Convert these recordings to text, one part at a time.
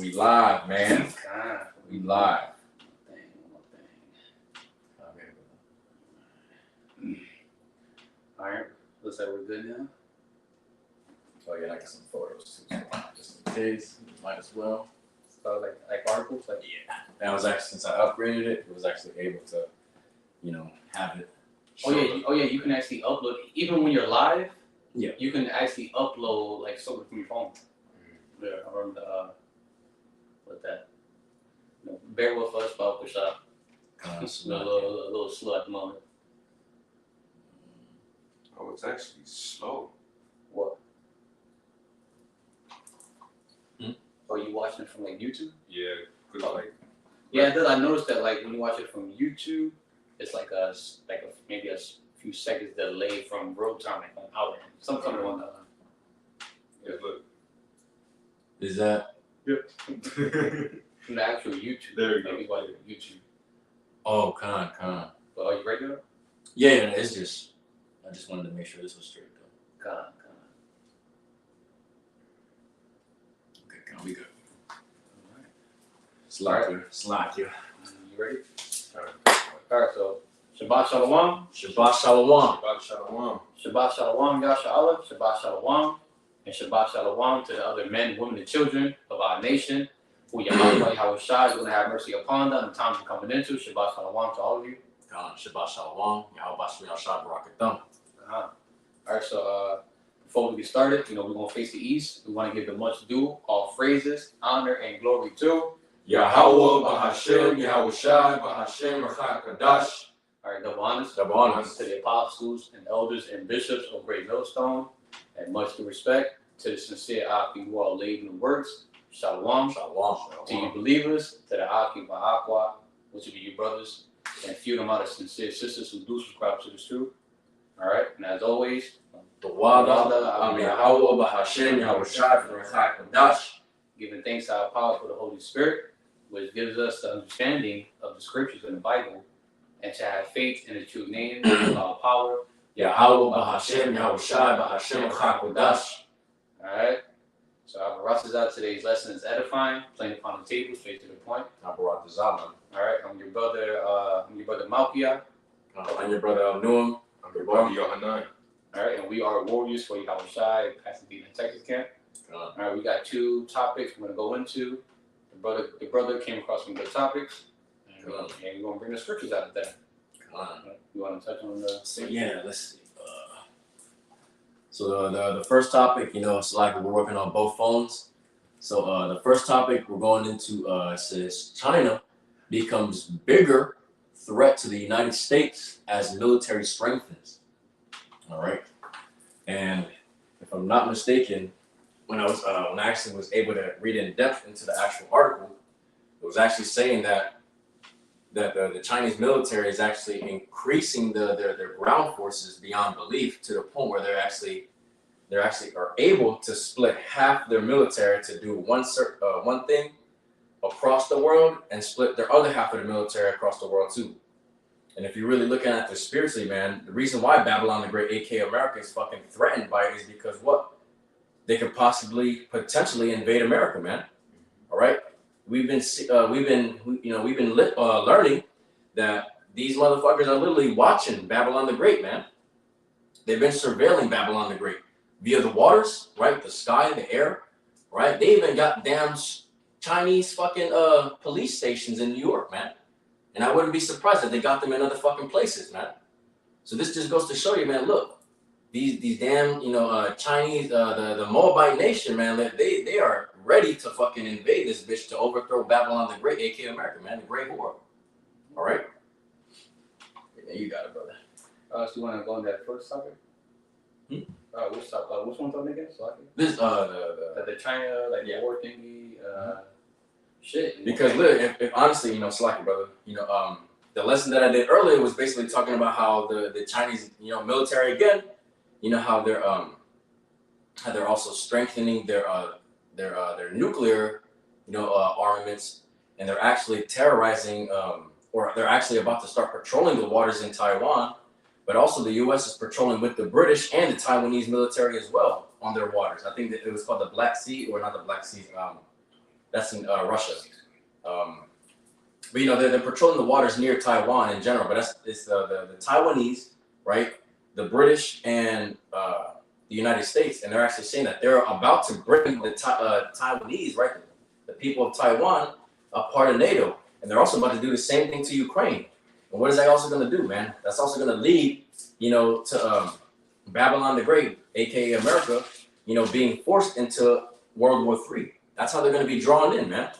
We live, man. We live. One thing. All right. Looks like we're good now. Oh yeah, I got some photos too. Just in case, might as well. So like articles, like Yeah. That was actually, since I upgraded it, it was actually able to, have it. oh yeah, you can actually upload even when you're live. Yeah. You can actually upload like something from your phone. Yeah, I remember with that. Bear with us, but push up. A little slow at the moment. Oh, it's actually slow. What? Oh, you watching it from like YouTube? Yeah, cause like. Yeah, I noticed that like when you watch it from YouTube, it's like maybe a few seconds delay from real time, like on our end. Something along that line. Yeah, look. Is that? Yep. From the actual YouTube. There you go. Maybe watch YouTube. Oh, con. But are you ready though? Yeah, it's just, I just wanted to make sure this was straight though. Con. Okay, con, we good. Alright. Slack you. You ready? Alright, so Shabbat Shalom. Shabbat Shalom. Shabbat Shalom. Shabbat Shalom, Yahshua, Shabbat Shalom, and Shabbat Shalom to the other men, women, and children of our nation. Who YAHAWAH He is going to have mercy upon them in the times we're coming into. Shabbat Shalom to all of you. Con, Shabbat Shalom. YAHAWASHI, BARAK. Alright, so before we get started, we're going to face the east. We want to give the much due, all phrases, honor, and glory to Yahawah, BAHASHAM, YAHAWASHI, BAHASHAM, HAQADASH. Alright, double honors. Double honors. To the apostles and elders and bishops of Great Millstone, and much due respect to the sincere Aki who are laid in the works. Shalom. Shalom. To you believers, to the AHBA, which will be your brothers, and few of them are the sincere sisters who do subscribe to this truth. Alright, and as always, The Wada, Yahawah, BAHASHAM, YAHAWASHI, HAQADASH. giving thanks to our powerful the Holy Spirit, which gives us the understanding of the scriptures in the Bible, and to have faith in the true name of our power. Yahawah, BAHASHAM, YAHAWASHI, BAHASHAM, HAQADASH. Alright, so our Rasas out today's lesson is edifying, plain upon the table, straight to the point. Alright, Alright, I'm your brother Malkia. I'm your brother 𝐤𝐄M𝐅𝐄. I'm your brother Yohanan. Alright, and we are warriors for YAHAWASHI, Pasadena, Texas camp. Alright, we got two topics we're gonna go into. The brother came across some good topics, and we're gonna bring the scriptures out of that. You want to touch on the? So yeah, let's see. So the first topic, it's like we're working on both phones. So the first topic we're going into says China becomes bigger threat to the United States as military strengthens. All right, and if I'm not mistaken, when I actually was able to read in depth into the actual article, it was actually saying that the Chinese military is actually increasing their ground forces beyond belief to the point where they're actually are able to split half their military to do one thing across the world and split their other half of the military across the world too. And if you're really looking at this spiritually, man, the reason why Babylon the Great, aka America, is fucking threatened by it is because what? They could potentially invade America, man. All right. We've been learning that these motherfuckers are literally watching Babylon the Great, man. They've been surveilling Babylon the Great via the waters, right? The sky, the air, right? They even got damn Chinese fucking police stations in New York, man. And I wouldn't be surprised if they got them in other fucking places, man. So this just goes to show you, man, look, these damn, Chinese, the Moabite nation, man, they are ready to fucking invade this bitch to overthrow Babylon the Great, aka America, man, the Great War. All right? Yeah, you got it, brother. So you want to go on that first topic? Which one talking again? So This, the China, war thingy, shit. Because look, if honestly, slack, brother, the lesson that I did earlier was basically talking about how the Chinese, military again, how they're also strengthening their nuclear, armaments, and they're actually terrorizing, or they're actually about to start patrolling the waters in Taiwan, but also the U.S. is patrolling with the British and the Taiwanese military as well on their waters. I think that it was called the Black Sea, or not the Black Sea, That's in Russia. But you know, they're patrolling the waters near Taiwan in general. But it's the Taiwanese, right? The British and the United States, and they're actually saying that they're about to bring the Taiwanese, right, the people of Taiwan, a part of NATO, and they're also about to do the same thing to Ukraine. And what is that also going to do, man? That's also going to lead, you know, to Babylon the Great, aka America, you know, being forced into World War III. That's how they're going to be drawn in, man.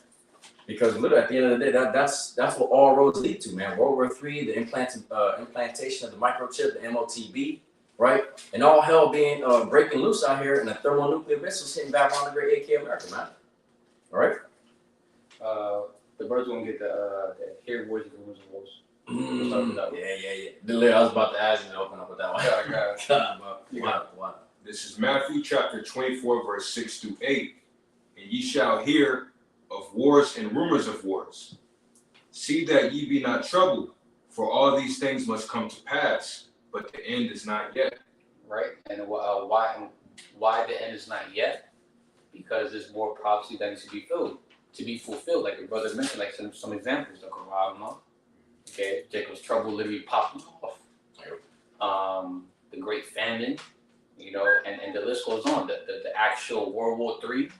Because literally, at the end of the day, that's what all roads lead to, man. World War III, the implantation of the microchip, the MOTB, right? And all hell being breaking loose out here, and the thermonuclear missiles hitting Babylon the Great, aka America, man. All right? The birds gonna get the hear voice of rumors of wars. Yeah. Literally, I was about to ask you to open up with that one. What? This is Matthew chapter 24, verse 6 through 8. And ye shall hear of wars and rumors of wars. See that ye be not troubled, for all these things must come to pass, but the end is not yet. Right? And why the end is not yet? Because there's more prophecy that needs to be fulfilled. Like your brother mentioned, like some examples, the Quran, okay, Jacob's trouble literally popped off. The Great Famine, you know, and the list goes on. The actual World War III.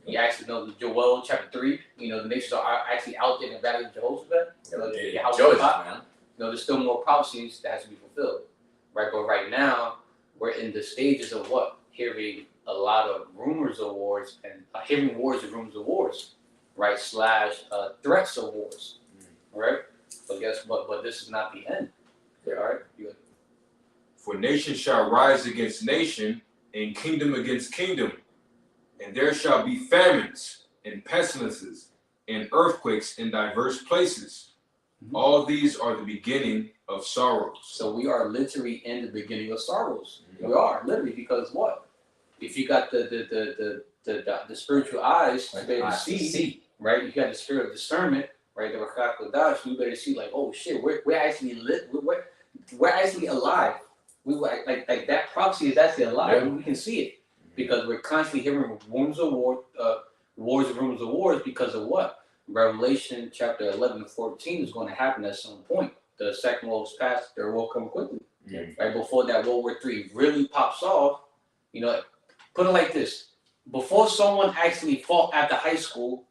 You actually know the Joel chapter 3. You know, the nations are actually out there in the valley of Jehoshaphat. You know, man. You know, there's still more prophecies that has to be fulfilled, right? But right now, we're in the stages of what? Hearing a lot of rumors of wars and hearing wars and rumors of wars, right? / threats of wars, right? But but this is not the end. All right? Good. For nation shall rise against nation, and kingdom against kingdom. And there shall be famines, and pestilences, and earthquakes in diverse places. Mm-hmm. All these are the beginning of sorrows. So we are literally in the beginning of sorrows. Mm-hmm. We are literally, because what? If you got the spiritual eyes to be able to see, right? You got the spirit of discernment, right? The HAQADASH. You better see, like, oh shit, we're actually lit. We're actually alive. Like that prophecy is actually alive. Yeah. We can see it. Because we're constantly hearing rumors of wars and rumors of wars because of what? Revelation chapter 11-14 is going to happen at some point. The second world is past, third world come quickly. Mm-hmm. Right before that World War III really pops off, you know, put it like this. Before someone actually fought after high school,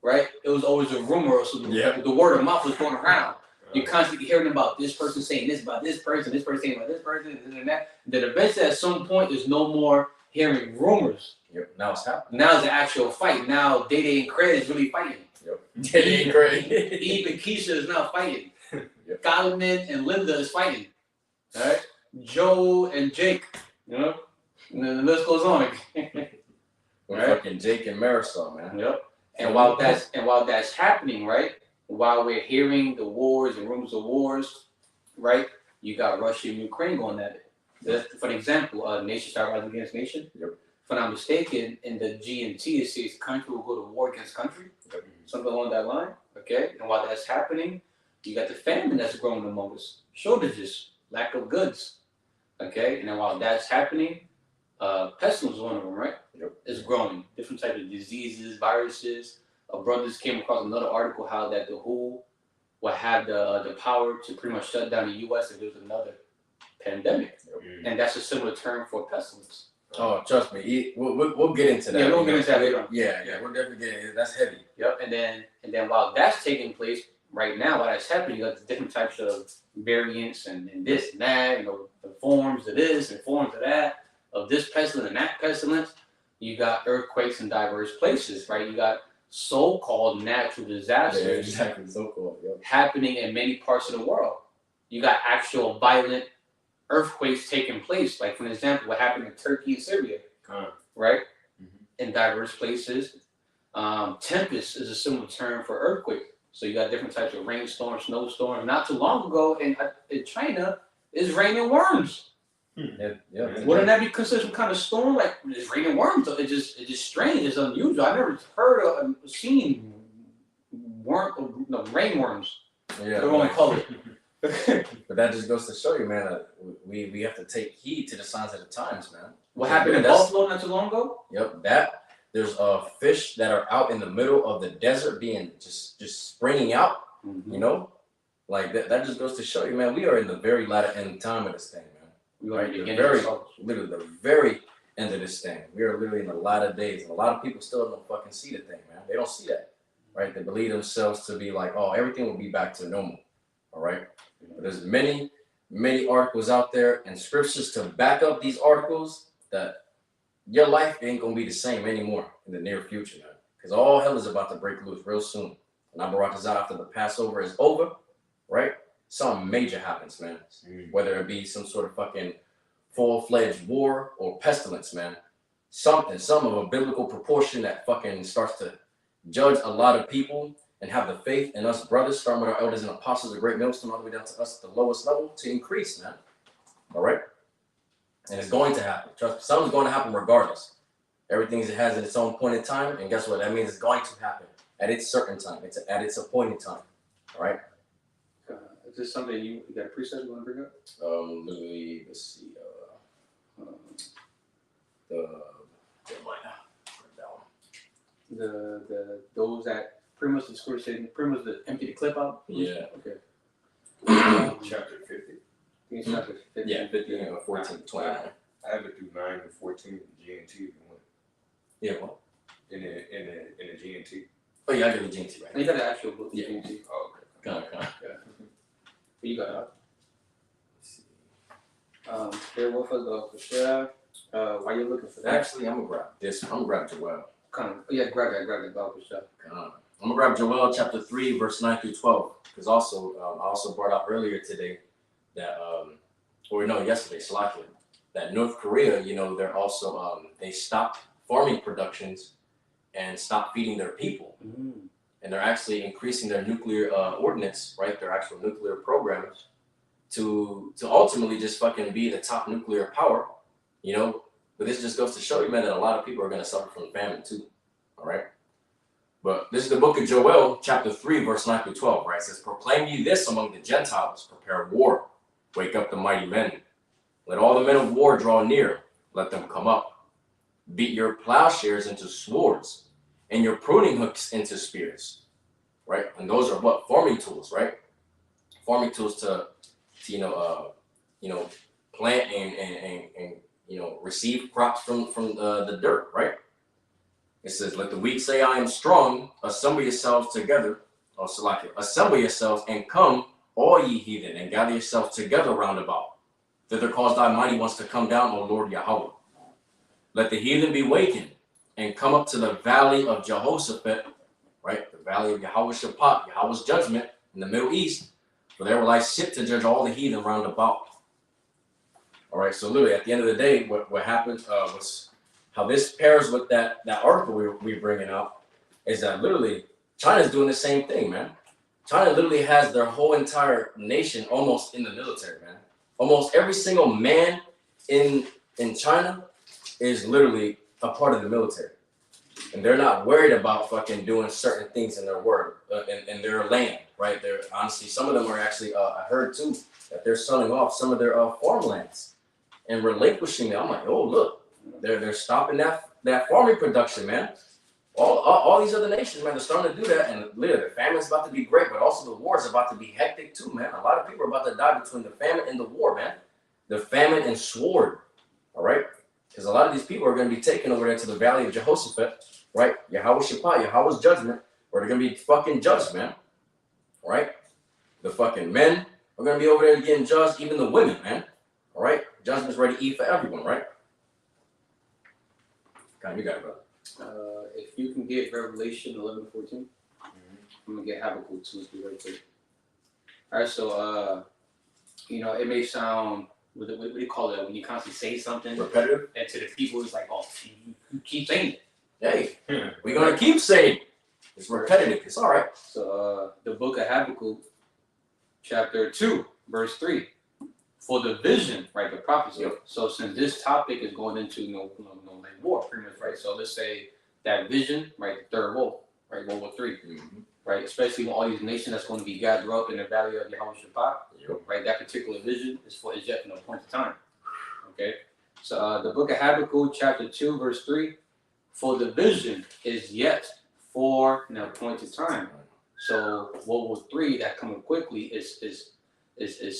right, it was always a rumor, so the word of mouth was going around. You're constantly hearing about this person saying this about this person saying about this person, and that. Then eventually at some point there's no more hearing rumors. Yep. Now it's happening. Now it's an actual fight. Now Day and Craig is really fighting. Yep. Day and Craig. Eve and Keisha is now fighting. Yep. Solomon and Linda is fighting. All right. Joe and Jake. You know, and then the list goes on. Right? Fucking Jake and Marisol, man. Yep. And while that's happening, right? While we're hearing the wars and rumors of wars, right? You got Russia and Ukraine going at it. For example, nation shall rise against nation. Yep. If I'm not mistaken, in the GMT, it says country will go to war against country. Yep. Something along that line. Okay. And while that's happening, you got the famine that's growing among us, shortages, lack of goods. Okay. And then while that's happening, pestilence is one of them, right? Yep. It's growing. Different types of diseases, viruses. Brothers came across another article how that the WHO will have the power to pretty much shut down the U.S. if there's another pandemic. Mm-hmm. And that's a similar term for pestilence. Oh, trust me, we'll get into that. Yeah, we'll get into that later on. Yeah, we're definitely getting it. That's heavy. Yep, and then while that's taking place right now, while that's happening, you got the different types of variants and this and that, you know, the forms of this and forms of that, of this pestilence and that pestilence. You got earthquakes in diverse places, right? You got so-called natural disasters happening in many parts of the world. You got actual violent earthquakes taking place, like for example, what happened in Turkey and Syria, right? Mm-hmm. In diverse places. Tempest is a similar term for earthquake. So you got different types of rainstorms, snowstorms. Not too long ago in China, it's raining worms. Yeah. Wouldn't that be considered some kind of storm? Like it's raining worms. It's just strange. It's unusual. I've never heard of seen rain worms. Yeah, they're only colored. But that just goes to show you, man, we have to take heed to the signs of the times, man. What happened in Buffalo not too long ago? Yep, that There's fish that are out in the middle of the desert being just springing out. You know, like that just goes to show you, man. We are in the very latter end time of this thing, man. We right? Literally the very end of this thing. We are literally in the latter days, and a lot of people still don't fucking see the thing, man. They don't see that, right? They believe themselves to be like, oh, everything will be back to normal, all right? But there's many articles out there and scriptures to back up these articles that your life ain't gonna be the same anymore in the near future, man. Because all hell is about to break loose real soon. And Barak after the Passover is over, right? Something major happens, man. Whether it be some sort of fucking full-fledged war or pestilence, man. Some of a biblical proportion that fucking starts to judge a lot of people and have the faith in us brothers, starting with our elders and apostles, a great millstone, all the way down to us at the lowest level, to increase, man. All right? And it's going to happen. Trust me, something's going to happen regardless. Everything has in its own point in time, and guess what? That means it's going to happen at its certain time. It's at its appointed time. All right? Is this something you got a precept you want to bring up? Literally, let's see. Those that pretty much the scripture said, pretty much to empty the clip out. Yeah. Okay. Chapter 50. I think it's chapter 50. Yeah, 50 and 14, 29. I have it through 9 and 14 GNT if you want. Yeah, what? In the GNT. Oh yeah, I got the GNT right. And you got the actual book. Yeah. Oh, okay. Kind. You got it. Bear with us, for sure. While you're looking for that. Actually, I'm gonna grab this. I'm gonna grab Joel. Grab that, for sure. I'm gonna grab Joel chapter 3, verse 9 through 12. Because also, I also brought out earlier today that, yesterday, Slakia, that North Korea, they're also, they stopped farming productions and stopped feeding their people. And they're actually increasing their nuclear ordinance, right? Their actual nuclear programs to ultimately just fucking be the top nuclear power, But this just goes to show you, man, that a lot of people are going to suffer from famine too, all right? But this is the book of Joel, chapter 3, verse 9 through 12, right? It says, proclaim ye this among the Gentiles, prepare war, wake up the mighty men. Let all the men of war draw near, let them come up. Beat your plowshares into swords, and your pruning hooks into spears, right? And those are what? Farming tools, right? Farming tools to plant and receive crops from the dirt, right? It says, let the weak say, I am strong. Assemble yourselves together. Assemble yourselves and come, all ye heathen, and gather yourselves together round about. Thither cause thy mighty ones to come down, O Lord Yahweh. Let the heathen be wakened and come up to the valley of Jehoshaphat, right? The valley of YAHAWASHI, Yahweh's judgment in the Middle East. For there will I sit to judge all the heathen round about. All right, so literally at the end of the day, what happened was how this pairs with that article we're bringing up is that literally China's doing the same thing, man. China literally has their whole entire nation almost in the military, man. Almost every single man in China is literally a part of the military. And they're not worried about fucking doing certain things in their word, in their land, right? They're honestly, some of them are actually, I heard too, that they're selling off some of their farmlands and relinquishing it. I'm like, oh, look, they're stopping that farming production, man. All these other nations, man, they're starting to do that. And literally, the famine's about to be great, but also the war is about to be hectic too, man. A lot of people are about to die between the famine and the war, man. The famine and sword, all right? Because a lot of these people are going to be taken over there to the valley of Jehoshaphat, right? Yahweh's judgment, where they're going to be fucking judged, man. Right? The fucking men are going to be over there getting judged, even the women, man. All right? Judgment's ready to eat for everyone, right? God, you got it, brother. If you can get Revelation 11:14, I'm going to get Habakkuk 2 right quick. All right, so, it may sound, what do you call it, when you constantly say something? Repetitive? And to the people, it's like, oh, you keep saying it. Hey, we're going to keep saying it. It's repetitive. It's all right. So, the book of Habakkuk, chapter 2, verse 3. For the vision, right, the prophecy. Yep. So, since this topic is going into like war, pretty much, right? So, let's say that vision, right, the third wolf, right, World War III, right? Especially when all these nations that's going to be gathered up in the valley of YAHAWASHI, right? That particular vision is for yet appointed time. Okay. So, the book of Habakkuk, chapter 2, verse 3. For the vision is yet for an appointed time. So World War III that coming quickly is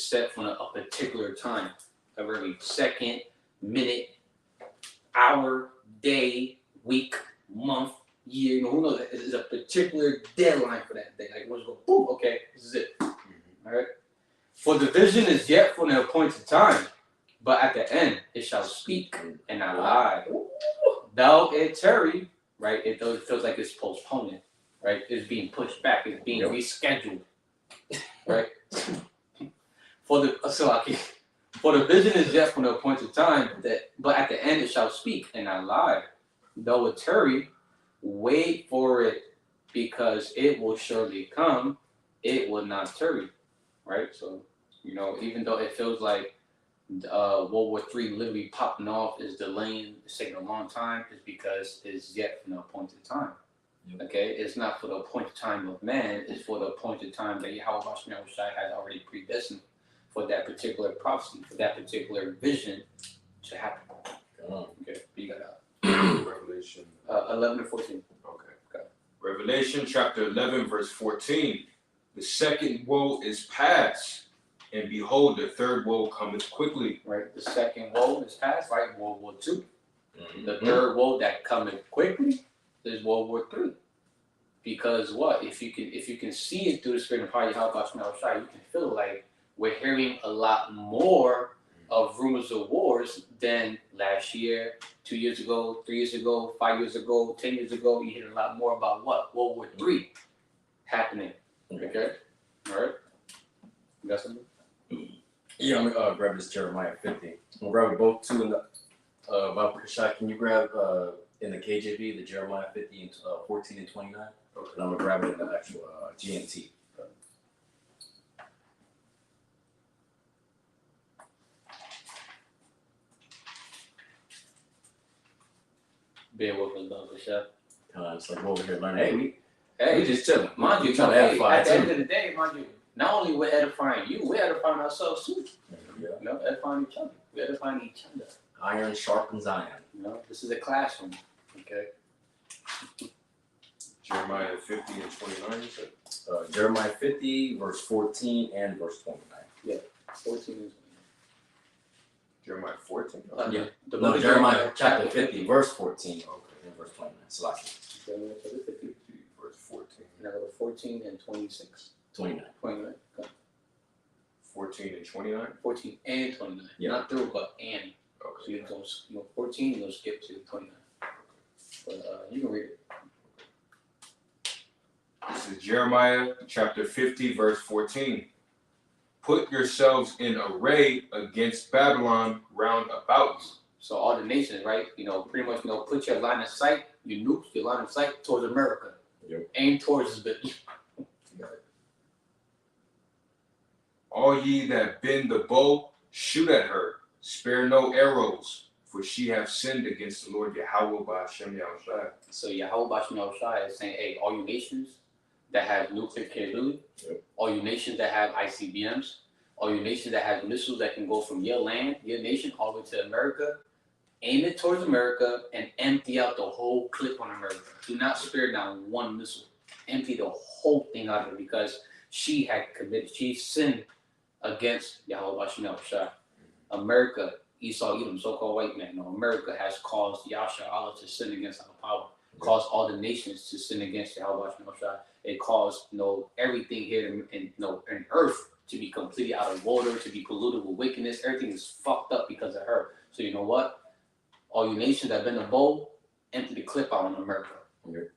set for a particular time. Every second, minute, hour, day, week, month, year, you know, who knows? It's a particular deadline for that thing. Like, once you go, boom, okay, this is it. All right. For the vision is yet for an appointed time, but at the end it shall speak and not lie. Though it tarry, right? It feels like it's postponing, right? It's being pushed back. It's being rescheduled, right? For the vision is yet for an appointed time, but at the end it shall speak and not lie. Though it tarry, wait for it, because it will surely come. It will not tarry, right? So, you know, even though it feels like World War III literally popping off is delaying, it's taking a long time, is because it's yet for the appointed time. Okay, it's not for the appointed time of man, it's for the appointed time that YAHAWASHI has already predestined for that particular prophecy, for that particular vision to happen. Okay, you got Revelation 11 and 14. Okay. Revelation chapter 11, verse 14. The second woe is past, and behold, the third woe cometh quickly. Right, the second woe is past, right? World War II. The third woe that cometh quickly is World War III. Because what? If you can see it through the spirit of YAHAWASHI, you can feel like we're hearing a lot more of rumors of wars than last year, 2 years ago, 3 years ago, 5 years ago, 10 years ago. You hear a lot more about what? World War III happening. Okay? All right? You got something? Yeah, I'm gonna grab this Jeremiah 50. I'm gonna grab both two in the Bible. Shai, can you grab in the KJV the Jeremiah 50 and 14 and 29? Okay. And I'm gonna grab it in the actual GNT. Being welcome, Dr. Chef. It's like over here learning. Hey, we just chilling. Mind you, trying to edify at the end of the day, mind you, not only we're edifying you, we're edifying ourselves too. Yeah. You know, edifying each other. We're edifying each other. Iron sharpens iron. You know, this is a classroom. Okay. Jeremiah 50 and 29, you said? Jeremiah 50, verse 14 and verse 29. Yeah, 14 and 29. Jeremiah 14? Yeah. No, Jeremiah chapter 50, verse 14 and verse 29. Salaki. Jeremiah chapter 50, verse 14. Now go to 14 and 26. 29. 29. Go. 14 and 29? 14 and 29. Yeah. Not through, but and. Okay. So you go, 14, you'll skip to 29. But you can read it. This is Jeremiah chapter 50, verse 14. Put yourselves in array against Babylon round about you. So all the nations, right? You know, pretty much, put your line of sight, your nukes, your line of sight towards America. Yep. Aim towards this bitch. All ye that bend the bow, shoot at her. Spare no arrows, for she hath sinned against the Lord Yahweh BAHASHAM Yahushua. So YAHWH is saying, hey, all you nations that have nuclear capability, all you nations that have ICBMs, all you nations that have missiles that can go from your land, your nation, all the way to America, aim it towards America and empty out the whole clip on America. Do not spare down one missile. Empty the whole thing out of it, because she sinned against YAHWH. America, Esau, Edom, so-called white man. No, America has caused Yasha Allah to sin against our power. Caused all the nations to sin against YAHWH. It caused everything here in earth to be completely out of order, to be polluted with wickedness. Everything is fucked up because of her. So you know what? All you nations that been a bowl, empty the clip out on America. Okay.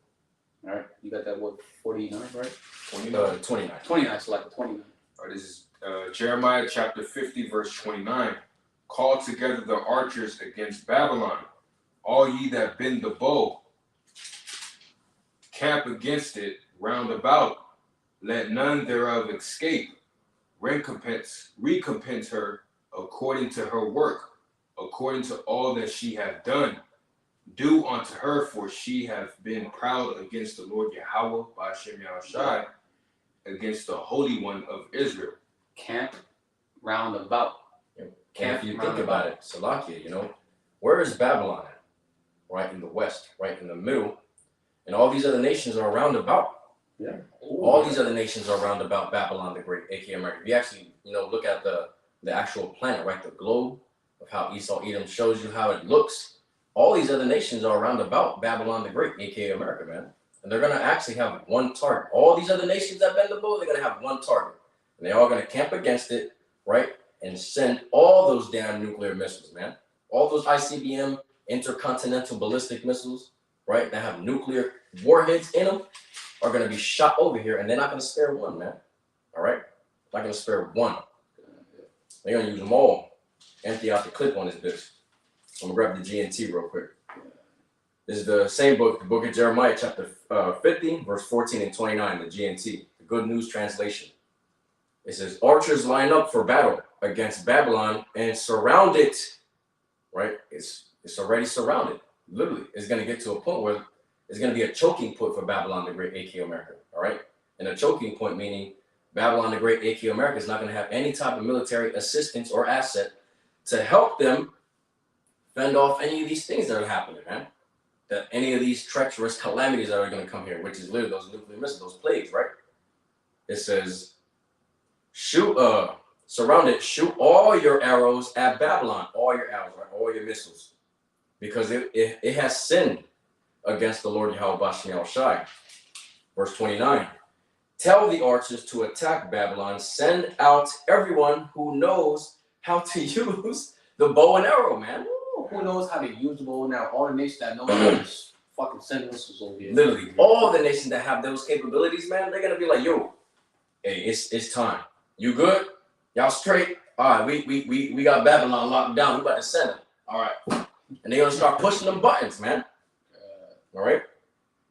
All right, you got that, what, 49, right? 29. 29, so like 29. All right, this is Jeremiah chapter 50, verse 29. Call together the archers against Babylon, all ye that bend the bow. Camp against it round about. Let none thereof escape. Recompense her according to her work, according to all that she hath done. Do unto her, for she hath been proud against the Lord Yahweh BAHASHAM Yahushua, against the Holy One of Israel. Camp round about. And if you think about it, Salakia, where is Babylon at? right in the west, right in the middle, and all these other nations are around about. Yeah. All these other nations are around about Babylon the Great, aka America. If you actually, look at the actual planet, right, the globe of how Esau Edom shows you how it looks. All these other nations are around about Babylon the Great, aka America, man. And they're gonna actually have one target. All these other nations that bend the bow, they're gonna have one target, and they're all gonna camp against it, right, and send all those damn nuclear missiles, man. All those ICBM, intercontinental ballistic missiles, right, that have nuclear warheads in them, are going to be shot over here, and they're not going to spare one, man. All right? Not going to spare one. They're going to use them all. Empty out the clip on this bitch. I'm going to grab the GNT real quick. This is the same book, the book of Jeremiah, chapter 50, verse 14 and 29, the GNT, the Good News Translation. It says, archers line up for battle against Babylon and surround it. Right? It's already surrounded. Literally, it's going to get to a point where it's going to be a choking point for Babylon the Great, aka America. All right? And a choking point meaning Babylon the Great, aka America, is not going to have any type of military assistance or asset to help them fend off any of these things that are happening, man. That any of these treacherous calamities that are going to come here, which is literally those nuclear missiles, those plagues, right? It says, surround it, shoot all your arrows at Babylon, all your arrows, right? All your missiles, because it has sinned against the Lord YAHAWASHI. Verse 29, tell the archers to attack Babylon, send out everyone who knows how to use the bow and arrow, man. Who knows how to use the bow now? All the nations that know how to fucking send missiles over here. Literally, all the nations that have those capabilities, man, they're gonna be like, yo, hey, it's time. You good? Y'all straight? All right, we got Babylon locked down. We about to send them. All right, and they're gonna start pushing them buttons, man. All right,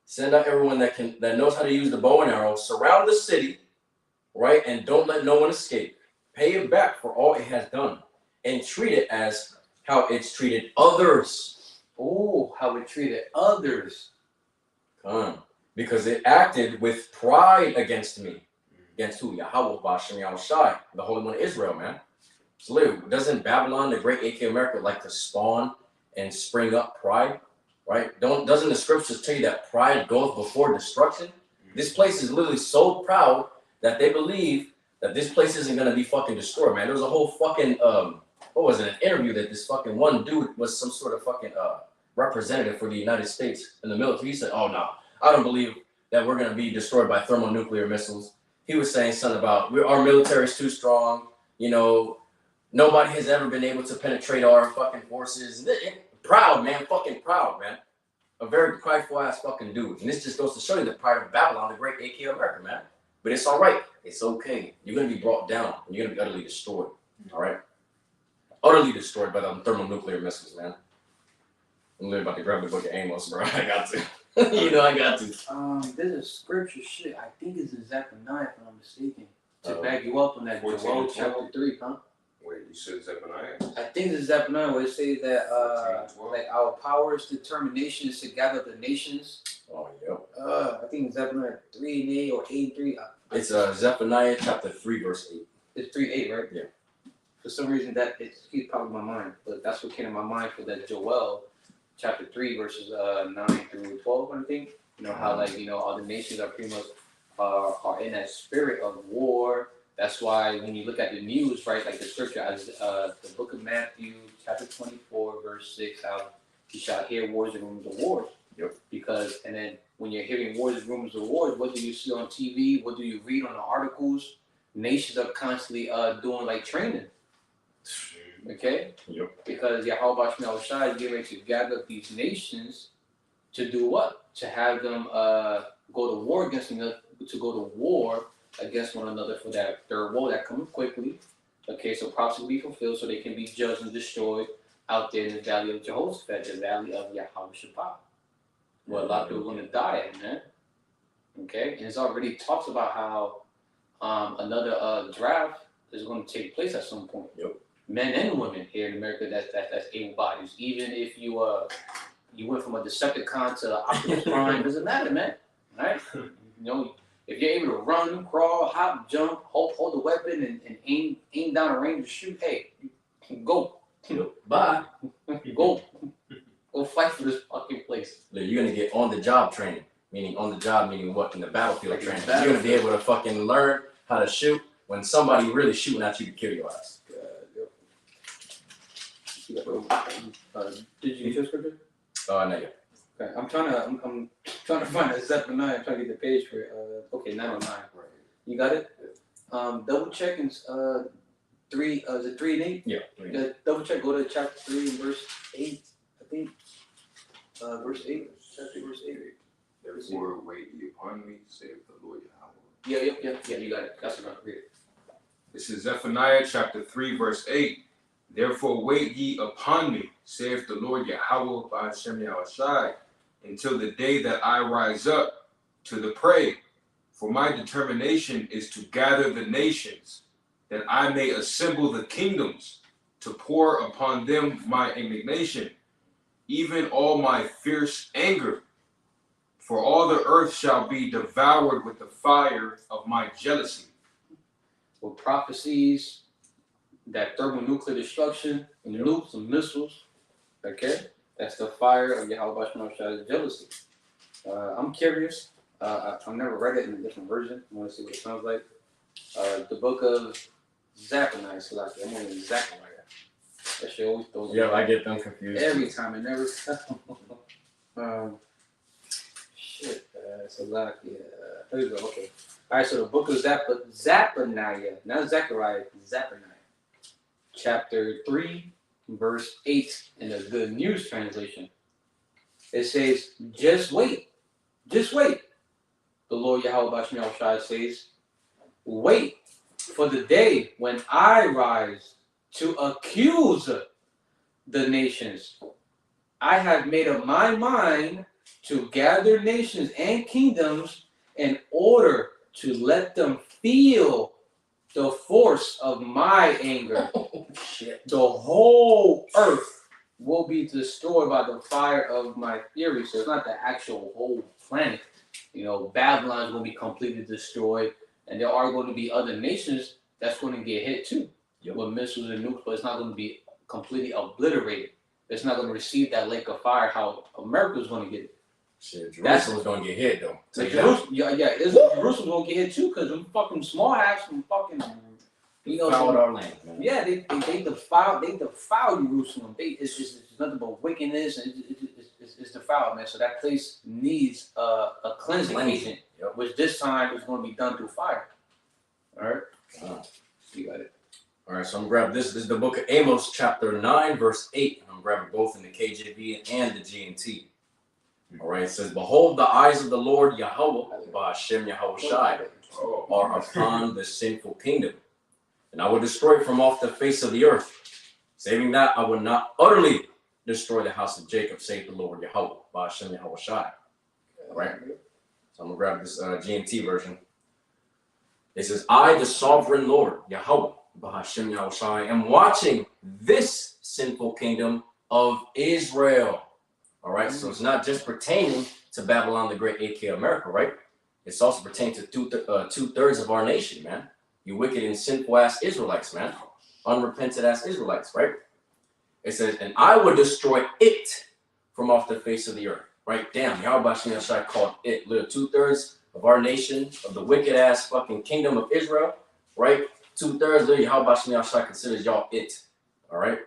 send out everyone that knows how to use the bow and arrow. Surround the city, right, and don't let no one escape. Pay it back for all it has done, and treat it as how it's treated others. Oh, how it treated others. Because it acted with pride against me. Against who? YAHAWASHI, the Holy One of Israel, man. So literally, doesn't Babylon, the Great, aka America, like to spawn and spring up pride? Right? Doesn't the scriptures tell you that pride goes before destruction? This place is literally so proud that they believe that this place isn't gonna be fucking destroyed, man. There was a whole fucking what was it, an interview that this fucking one dude was some sort of fucking representative for the United States in the military. He said, oh no, I don't believe that we're gonna be destroyed by thermonuclear missiles. He was saying something about our military is too strong, nobody has ever been able to penetrate our fucking forces. Proud, man, fucking proud, man. A very prideful ass fucking dude. And this just goes to show you the pride of Babylon, the Great, aka America, man. But it's all right. It's okay. You're going to be brought down. And you're going to be utterly destroyed. All right? Utterly destroyed by the thermonuclear missiles, man. I'm literally about to grab the book of Amos, bro. I got to. I got to. There's a scripture shit. I think it's in Zephaniah, if I'm not mistaken. To back you up on that. Joel chapter 3, huh? Wait, you said Zephaniah? I think it's Zephaniah where it says that like our power's determination is to gather the nations. Oh, yep. I think it's Zephaniah 3:8 or 8:3. It's Zephaniah chapter 3, verse 8. It's 3:8, right? Yeah. For some reason that it keeps popping in my mind, but that's what came to my mind for that Joel chapter 3 verses 9 through 12, I think. How all the nations are pretty much are in that spirit of war. That's why when you look at the news, right, like the scripture, as the book of Matthew, chapter 24, verse 6, how you shall hear wars and rumors of wars. Yep. Because, and then when you're hearing wars and rumors of wars, what do you see on TV? What do you read on the articles? Nations are constantly doing like training. Okay? Yep. Because YAHAWASHI is getting ready to gather up these nations to do what? To have them go to war against against one another for that third woe that comes quickly. Okay, so prophecy be fulfilled so they can be judged and destroyed out there in the valley of Jehoshaphat, the valley of YAHAWASHI. Well, a lot of people are going to die in, man. Okay, and it's already talks about how another draft is going to take place at some point. Yep. Men and women here in America that's able bodies. Even if you went from a Decepticon to Optimus Prime, doesn't matter, man. Right? If you're able to run, crawl, hop, jump, hold the weapon and aim down a range and shoot, hey, go. Bye. Go. Go fight for this fucking place. Look, you're gonna get on the job training. Meaning on the job, meaning what? In the battlefield Like in the training. battlefield. You're gonna be able to fucking learn how to shoot when somebody really shooting at you to kill your ass. Did you get your scripture? Not yet. Okay, I'm trying to find a Zephaniah. I'm trying to get the page for it. Okay, 909. Right. You got it? Double check in 3. Is it 3 and 8? Yeah. Double check. Go to chapter 3 and verse 8. I think. Verse 8. Chapter verse 8. Therefore, wait ye upon me, saith the Lord Yahweh. Yeah. You got it. That's enough. Read it. This is Zephaniah chapter 3, verse 8. Therefore wait ye upon me, saith the Lord Yahweh BAHASHAM Yahawashi, until the day that I rise up to the prey. For my determination is to gather the nations, that I may assemble the kingdoms, to pour upon them my indignation, even all my fierce anger. For all the earth shall be devoured with the fire of my jealousy. With prophecies, that thermonuclear destruction, and nukes and missiles, okay? That's the fire of YAHAWASHI's jealousy. I'm curious. I've never read it in a different version. I want to see what it sounds like. The book of Zephaniah, Salaki. I'm only Zechariah. That shit always throws me Yeah, off. I get them confused. Every time, it never. Shit, Salaki. Here we go. Okay. All right. So the book of Zephaniah, not Zechariah, Zephaniah. Chapter 3, verse 8 in the Good News translation. It says, just wait. The Lord Yahweh Yahawashi says, wait for the day when I rise to accuse the nations. I have made up my mind to gather nations and kingdoms in order to let them feel the force of my anger. Shit. The whole earth will be destroyed by the fire of my fury. So it's not the actual whole planet. You know, Babylon's going to be completely destroyed, and there are going to be other nations that's going to get hit too, with missiles and nukes, but it's not going to be completely obliterated. It's not going to receive that lake of fire how America's going to get it. Shit, Jerusalem's gonna get hit though. Jerusalem gonna get hit too, because them fucking small hats from fucking, you know, defiled our land, man. yeah, they defile Jerusalem. It's nothing but wickedness, and it's defiled, man. So that place needs a cleansing agent, which this time is going to be done through fire. All right, you got it. All right, so I'm gonna grab this. This is the book of Amos, chapter 9, verse 8. And I'm grabbing both in the KJV and the GNT. All right, it says, behold, the eyes of the Lord Yahweh, BAHASHAM Yahawashi, are upon the sinful kingdom, and I will destroy it from off the face of the earth. Saving that, I will not utterly destroy the house of Jacob, save the Lord Yahweh, BAHASHAM Yahawashi. All right, so I'm gonna grab this GNT version. It says, I, the sovereign Lord Yahweh, BAHASHAM Yahawashi, am watching this sinful kingdom of Israel. All right, so it's not just pertaining to Babylon the Great, aka America, right? It's also pertaining to two-thirds of our nation, man. You wicked and sinful ass Israelites, man. Unrepentant ass Israelites, right? It says, and I will destroy it from off the face of the earth, right? Damn, YAHAWASHI called it little 2/3 of our nation, of the wicked ass fucking kingdom of Israel, right? 2/3 of YAHAWASHI considers y'all it, all right?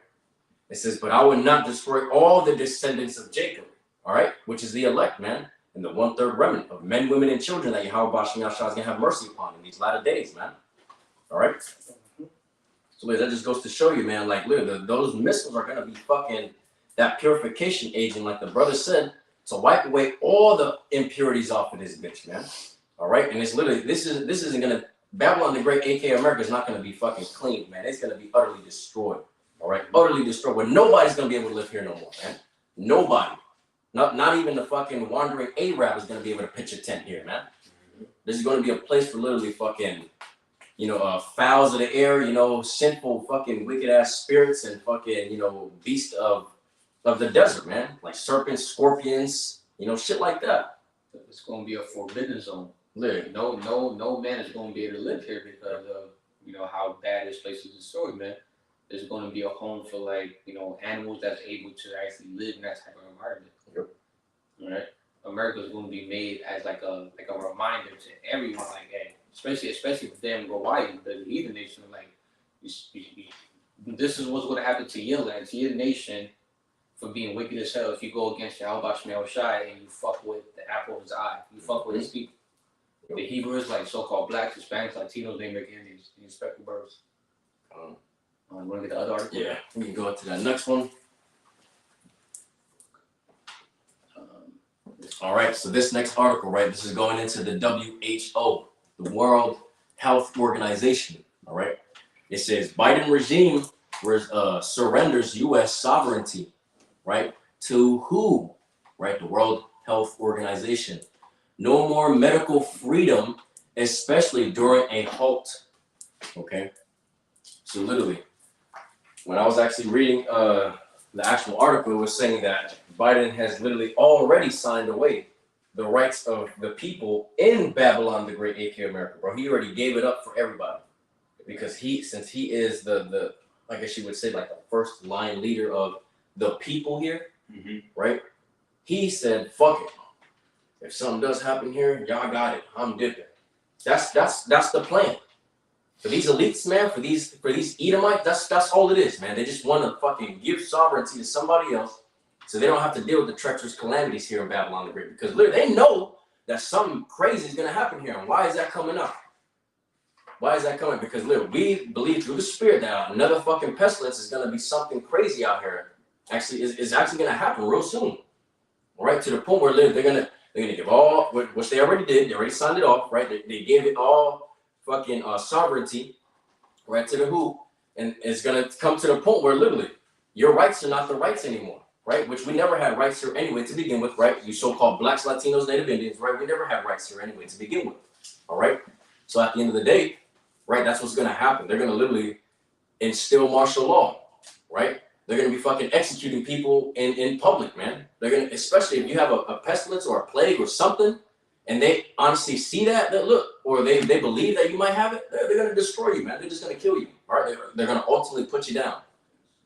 It says, but I will not destroy all the descendants of Jacob, all right? Which is the elect, man. And the 1/3 remnant of men, women, and children that YAHAWASHI is going to have mercy upon in these latter days, man. All right? So that just goes to show you, man, like, look, those missiles are going to be fucking that purification agent, like the brother said, to wipe away all the impurities off of this bitch, man. All right? And it's literally, this isn't going to, Babylon the Great, aka America, is not going to be fucking clean, man. It's going to be utterly destroyed. All right, utterly destroyed. Where nobody's gonna be able to live here no more, man. Nobody, not even the fucking wandering Arab is gonna be able to pitch a tent here, man. This is gonna be a place for literally fucking, you know, fowls of the air, you know, sinful fucking wicked ass spirits and fucking, you know, beasts of the desert, man. Like serpents, scorpions, you know, shit like that. It's gonna be a forbidden zone. Literally, No man is gonna be able to live here because of, you know, how bad this place is destroyed, man. is going to be a home for like, you know, animals that's able to actually live in that type of environment. Yep. All right. America is going to be made as like a reminder to everyone, like, hey, especially for them Hawaii, the heathen nation, like, this is what's going to happen to your land, to your nation, for being wicked as hell if you go against YAHAWASHI and you fuck with the apple of his eye. You fuck with his people. The Hebrews, like so-called blacks, Hispanics, Latinos, Native Americans, these spectral birds. Want to get the other article? Yeah, we can go to that next one. All right, so this next article, right, this is going into the WHO, the World Health Organization. All right, it says Biden regime surrenders U.S. sovereignty, right, to who? Right, the World Health Organization. No more medical freedom, especially during a halt. Okay, so literally, when I was actually reading the actual article, it was saying that Biden has literally already signed away the rights of the people in Babylon the Great, aka America, bro. He already gave it up for everybody because since he is the I guess you would say like the first line leader of the people here, right? He said, "Fuck it. If something does happen here, y'all got it. I'm dipping." That's the plan. For these elites, man, for these Edomites, that's all it is, man. They just want to fucking give sovereignty to somebody else, so they don't have to deal with the treacherous calamities here in Babylon the Great. Because literally, they know that something crazy is gonna happen here. And why is that coming up? Why is that coming? Because literally, we believe through the Spirit that another fucking pestilence is gonna be something crazy out here. Actually, is actually gonna happen real soon. All right, to the point where literally they're gonna give all, which they already did. They already signed it off, right? They gave it all. Fucking sovereignty, right, to the WHO, and it's gonna come to the point where literally your rights are not the rights anymore, right? Which we never had rights here anyway to begin with, right? You so-called blacks, Latinos, Native Indians, right? We never had rights here anyway to begin with, all right? So at the end of the day, right, that's what's gonna happen. They're gonna literally instill martial law, right? They're gonna be fucking executing people in public, man. They're gonna, especially if you have a pestilence or a plague or something, and they honestly see that look, or they believe that you might have it, they're going to destroy you, man. They're just going to kill you, all right? They're going to ultimately put you down,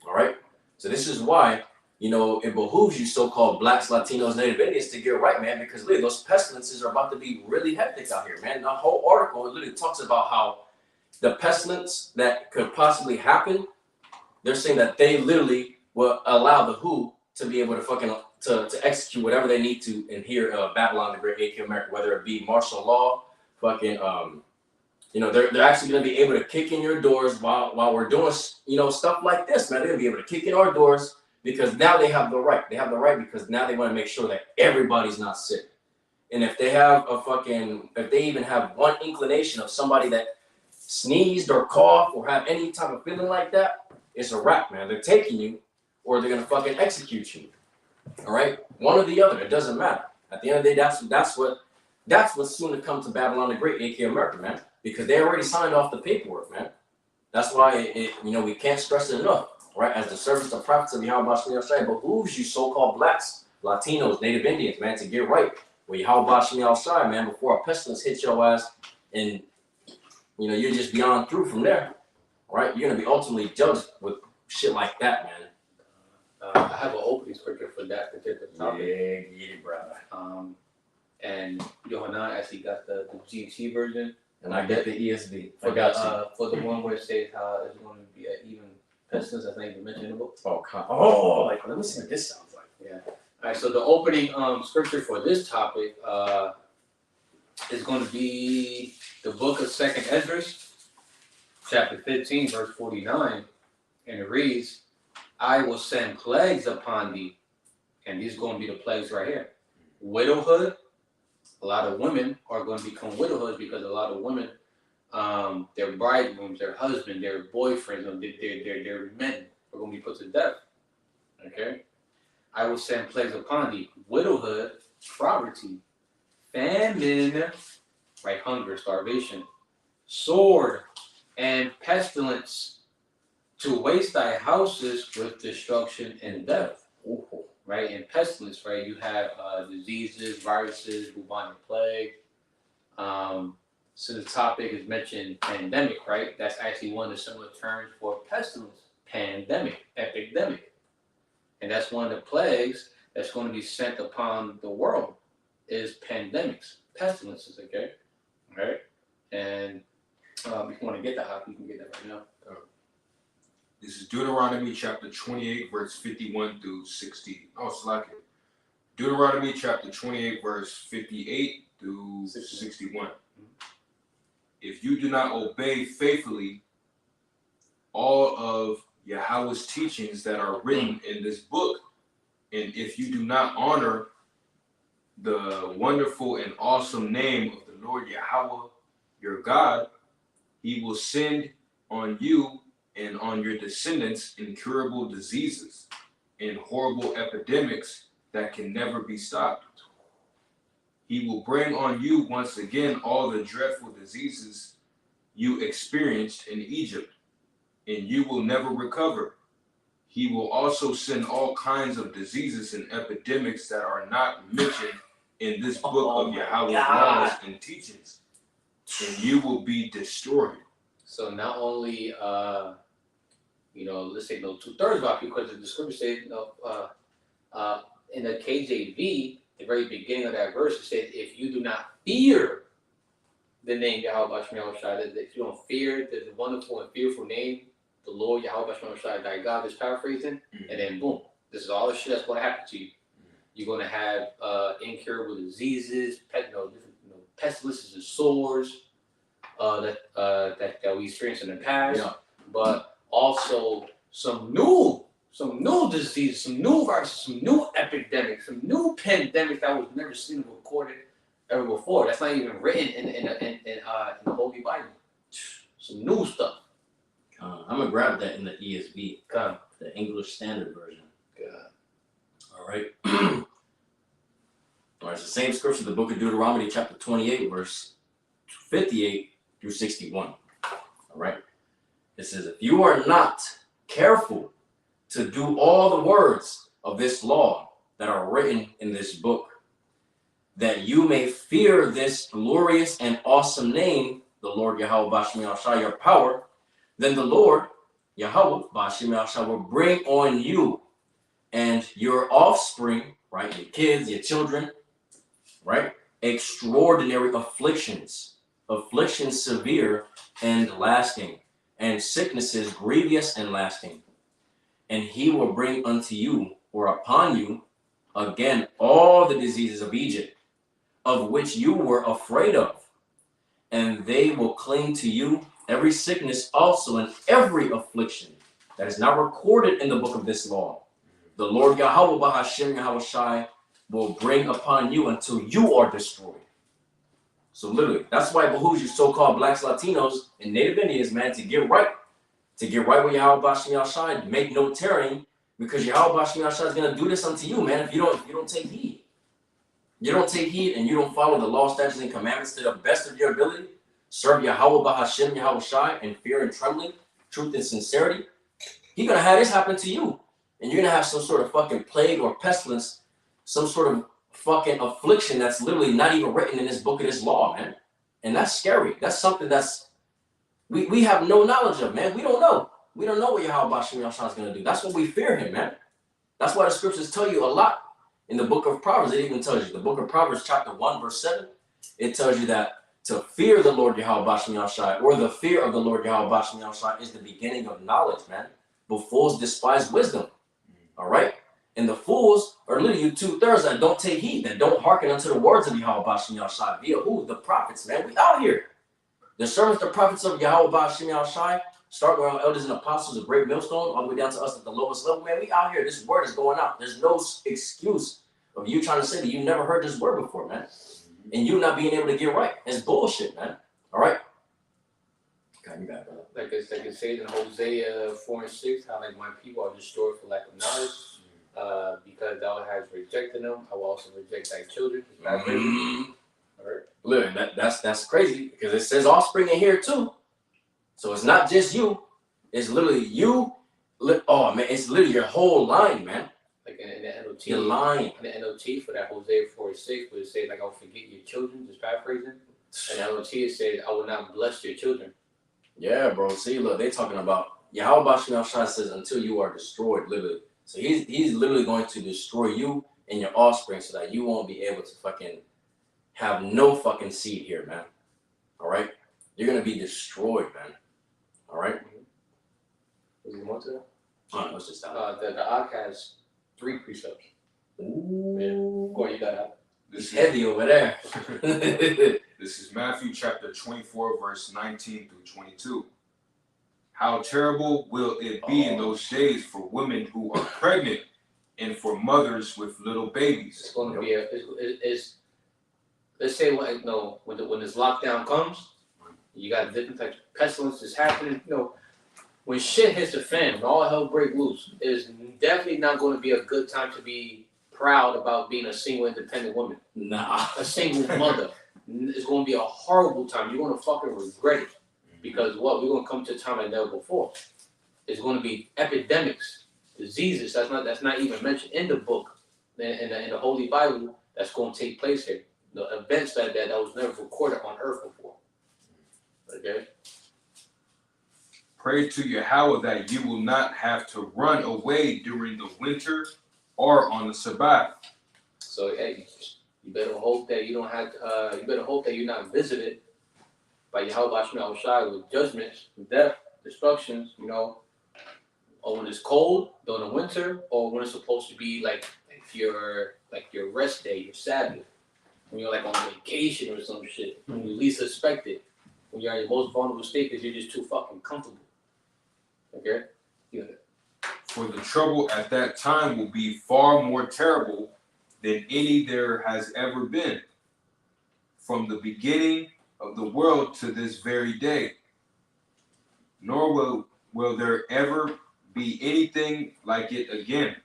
all right? So this is why, you know, it behooves you so-called blacks, Latinos, Native Indians to get right, man, because literally those pestilences are about to be really hectic out here, man. The whole article literally talks about how the pestilence that could possibly happen, they're saying that they literally will allow the WHO to be able to fucking to execute whatever they need to in here, Babylon the Great, aka America, whether it be martial law, fucking, you know, they're actually gonna be able to kick in your doors while we're doing, you know, stuff like this, man. They're gonna be able to kick in our doors because now they have the right. They have the right because now they want to make sure that everybody's not sick. And if they have if they even have one inclination of somebody that sneezed or coughed or have any type of feeling like that, it's a wrap, man. They're taking you, or they're gonna fucking execute you. All right, one or the other. It doesn't matter. At the end of the day, that's what's soon to come to Babylon the Great, aka America, man. Because they already signed off the paperwork, man. That's why you know, we can't stress it enough, right? As the servants and prophets of YAHAWASHI, behooves you so-called blacks, Latinos, Native Indians, man, to get right with YAHAWASHI, man, before a pestilence hits your ass, and you know you're just beyond through from there, right? You're gonna be ultimately judged with shit like that, man. I have an opening scripture for that particular topic. Yeah, brother. And Yohanan actually got the GT version, and I get the ESV. For the one where it says how it's going to be an even pestilence, I think you mentioned in the book. Like let me see what this sounds like. Yeah. All right. So the opening scripture for this topic is going to be the book of 2nd Esdras, chapter 15, verse 49, and it reads, "I will send plagues upon thee," and these are going to be the plagues right here. Widowhood. A lot of women are going to become widowhoods because a lot of women, their bridegrooms, their husband, their boyfriends, their men are going to be put to death. Okay? "I will send plagues upon thee, widowhood, poverty, famine," right? Hunger, starvation, "sword, and pestilence, to waste thy houses with destruction and death." Ooh. Right? And pestilence, right? You have diseases, viruses, bubonic plague. So the topic is mentioned pandemic, right? That's actually one of the similar terms for pestilence. pandemic, epidemic. And that's one of the plagues that's going to be sent upon the world is pandemics, pestilences, okay? All right? And if you want to get that, you can get that right now. This is Deuteronomy chapter 28, verse 51 through 60. Oh, it's like it. Deuteronomy chapter 28, verse 58 through 61. If you do not obey faithfully all of Yahweh's teachings that are written in this book, and if you do not honor the wonderful and awesome name of the Lord Yahweh, your God, he will send on you and on your descendants incurable diseases and horrible epidemics that can never be stopped. He will bring on you once again all the dreadful diseases you experienced in Egypt, and you will never recover. He will also send all kinds of diseases and epidemics that are not mentioned in this book of Yahweh's laws and teachings, and you will be destroyed. So not only, let's say 2/3 of our people, because the scripture says, in the KJV, the very beginning of that verse, it says, if you do not fear the name YAHAWASHI, that if you don't fear the wonderful and fearful name, the Lord YAHAWASHI, thy God, is paraphrasing, and then boom, this is all the shit that's going to happen to you. You're going to have incurable diseases, different pestilences and sores that we experienced in the past, but also some new diseases, some new viruses, some new epidemics, some new pandemics that was never seen or recorded ever before. That's not even written in the Holy Bible. Some new stuff. I'm gonna grab that in the ESV, the English Standard Version. All right. All right. It's the same scripture, the book of Deuteronomy, chapter 28, verse 58 through 61. All right. It says, if you are not careful to do all the words of this law that are written in this book, that you may fear this glorious and awesome name, the Lord YAHWASHI, your power, then the Lord YAHWASHI will bring on you and your offspring, right, your kids, your children, right, extraordinary afflictions severe and lasting, and sicknesses grievous and lasting. And he will bring unto you, or upon you, again all the diseases of Egypt, of which you were afraid of, and they will cling to you, every sickness also and every affliction that is not recorded in the book of this law. The Lord Yahweh BAHASHAM YAHWASHI will bring upon you until you are destroyed. So literally, that's why it behooves you so-called blacks, Latinos, and Native Indians, man, to get right with YAHWASHI, make no tearing, because YAHWASHI is gonna do this unto you, man, if you don't take heed. You don't take heed and you don't follow the law, statutes, and commandments to the best of your ability. Serve Yahweh BAHASHAM YAHWASHI in fear and trembling, truth and sincerity. He's gonna have this happen to you, and you're gonna have some sort of fucking plague or pestilence, some sort of fucking affliction that's literally not even written in this book of this law, man. And that's scary. That's something that's we have no knowledge of, man. We don't know. We don't know what YAHWASHI is gonna do. That's why we fear him, man. That's why the scriptures tell you a lot. In the book of Proverbs, it even tells you, the book of Proverbs, chapter 1, verse 7, it tells you that to fear the Lord YAHWASHI, or the fear of the Lord YAHWASHI, is the beginning of knowledge, man. But fools despise wisdom. All right? And the fools are literally you 2/3 that don't take heed, that don't hearken unto the words of YAHWASHI via who? The prophets, man. We out here. The servants, the prophets of YAHWASHI, start with our elders and apostles, a great millstone, all the way down to us at the lowest level, man. We out here. This word is going out. There's no excuse of you trying to say that you never heard this word before, man. And you not being able to get right. It's bullshit, man. All right? Okay, you got it, brother. Like it says in Hosea 4:6, how like my people are destroyed for lack of knowledge, because thou hast rejected them, I will also reject thy children. All right. Look, that's crazy, because it says offspring in here too. So it's not just you. It's literally you. Oh man, it's literally your whole line, man. Like in the NOT, your line. In the NOT for that Hosea 4:6, where it says like I'll forget your children, just paraphrasing. And the NOT it says I will not bless your children. Yeah, bro. See, look, they talking about Yahawah says until you are destroyed, literally. So he's literally going to destroy you and your offspring so that you won't be able to fucking have no fucking seed here, man. All right? You're going to be destroyed, man. All right? Is it more to that? Oh, no, it's just that. The Ark has 3 precepts. Ooh. Yeah. Go, you got that. It's heavy over there. This is Matthew chapter 24, verse 19 through 22. How terrible will it be in those days for women who are pregnant and for mothers with little babies? It's going to be let's say when this lockdown comes, you got different types of pestilences happening. When shit hits the fan, when all hell break loose, it's definitely not going to be a good time to be proud about being a single independent woman. Nah. A single mother. It's going to be a horrible time. You're going to fucking regret it. Because we're going to come to a time like never before. It's going to be epidemics, diseases. That's not even mentioned in the book, in the Holy Bible. That's going to take place here. The events that was never recorded on earth before. Okay. Pray to Yahawah that you will not have to run away during the winter or on the Sabbath. So hey, you better hope that you don't have. You better hope that you're not visited by YAHAWASHI with judgments, death, destructions, or when it's cold during the winter, or when it's supposed to be like your rest day, your Sabbath, when you're like on vacation or some shit, when you least suspect it, when you're in your most vulnerable state because you're just too fucking comfortable. Okay? Yeah. For the trouble at that time will be far more terrible than any there has ever been, from the beginning of the world to this very day. Nor will there ever be anything like it again.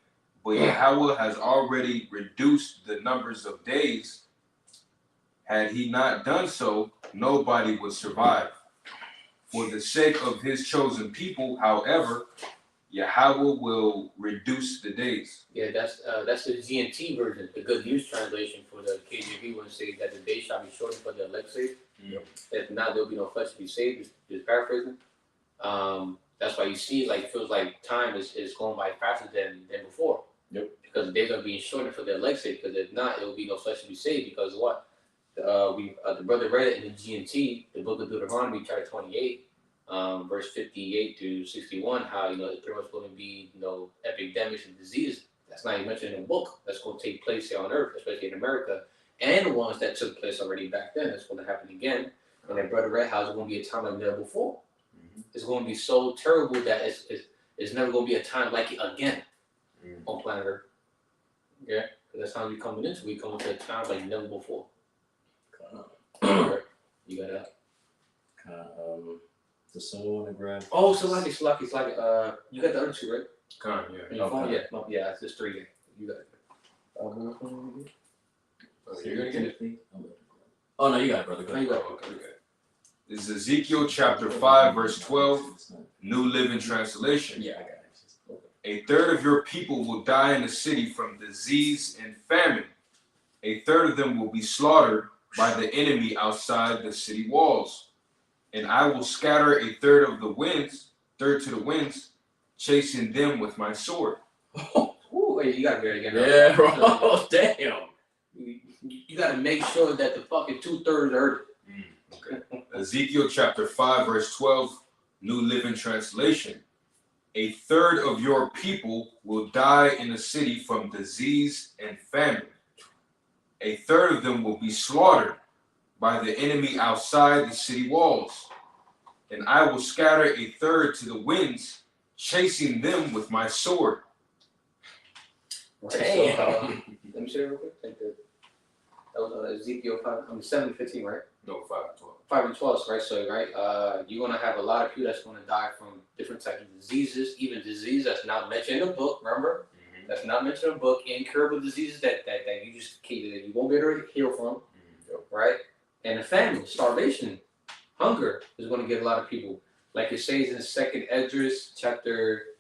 But Yahawah has already reduced the numbers of days. Had he not done so, nobody would survive. For the sake of his chosen people, however, Yahawah will reduce the days. Yeah, that's the GNT version, the Good News translation for the KJV one says that the day shall be shortened for the elect saved. If not, there'll be no flesh to be saved. Just paraphrasing. That's why you see it feels like time is going by faster than before. Yep. Because the days are being shortened for the elect saved. Because if not, it will be no flesh to be saved. Because what? The brother read it in the GNT, the book of Deuteronomy, chapter 28, verse 58 to 61. How it's pretty much going to be epidemics and disease. That's not even mentioned in the book. That's going to take place here on earth, especially in America. And the ones that took place already back then, it's going to happen again. And then Brother Red House is going to be a time like never before. It's going to be so terrible that it's never going to be a time like it again on planet Earth. Yeah, because that's how we coming into. We coming to a time like never before. You got that? Does someone want to grab? Oh, Salaki. You got the other 2, right? Con, yeah. On your phone? Yeah, it's just 3. You got it. You're gonna get it? Oh no, you got it, brother. Go ahead. You got it. Okay. This is Ezekiel chapter 5, verse 12, New Living Translation. Yeah, I got it. A third of your people will die in the city from disease and famine. A third of them will be slaughtered by the enemy outside the city walls. And I will scatter a third to the winds, chasing them with my sword. Ooh, you got to get it again. Yeah, bro. Damn. You got to make sure that the fucking 2/3 heard it. Okay. Ezekiel chapter 5, verse 12, New Living Translation. A third of your people will die in the city from disease and famine. A third of them will be slaughtered by the enemy outside the city walls. And I will scatter a third to the winds, chasing them with my sword. Damn. Let me see that real quick. That was Ezekiel 7:15, right? No, 5:12. 5:12, right? So, you're gonna have a lot of people that's gonna die from different types of diseases, even disease that's not mentioned in the book. Remember, that's not mentioned in the book. Incurable diseases that you won't be able to heal from, right? And the famine, starvation, hunger is going to get a lot of people. Like it says in 2nd Esdras chapter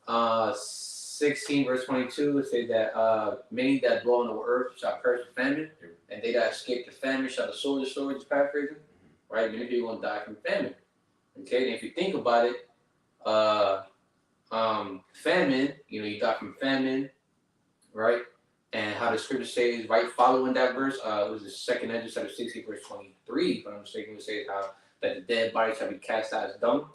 16, verse 22, it says that many that dwell on the earth shall perish with famine, and they that escape the famine shall the sword destroy. Just paraphrasing, right? Many people are going to die from famine. Okay, and if you think about it, famine. You know, you got from famine, right? And how the scripture says, right, following that verse, it was the second Ezra chapter 60, verse 23, if I'm not mistaken, it says how that the dead bodies shall be cast out as dung,